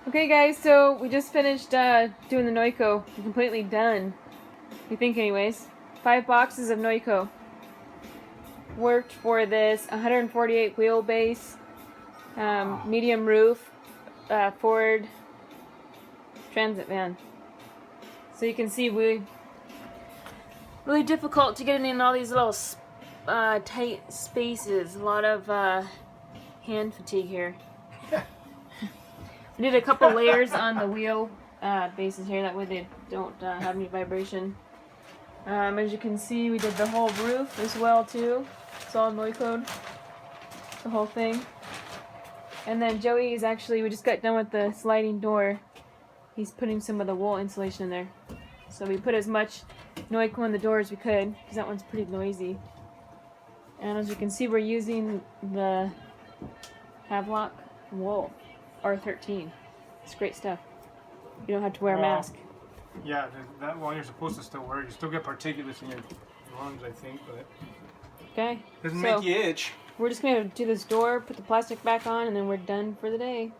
Okay, guys, so we just finished doing the Noico. We're completely done. We think, anyways. 5 boxes of Noico. Worked for this 148 wheelbase, medium roof, Ford Transit van. So you can see really difficult to get in all these little tight spaces. A lot of hand fatigue here. We did a couple layers on the wheel bases here, that way they don't have any vibration. As you can see, we did the whole roof as well too. It's all Noico'd, the whole thing. And then Joey is actually, we just got done with the sliding door. He's putting some of the wool insulation in there. So we put as much Noico in the door as we could, because that one's pretty noisy. And as you can see, we're using the Havelock wool, R13. It's great stuff. You don't have to wear a mask. Yeah, that one you're supposed to still wear. You still get particulates in your lungs, I think, but Okay. doesn't make you itch. We're just gonna do this door, put the plastic back on, and then we're done for the day.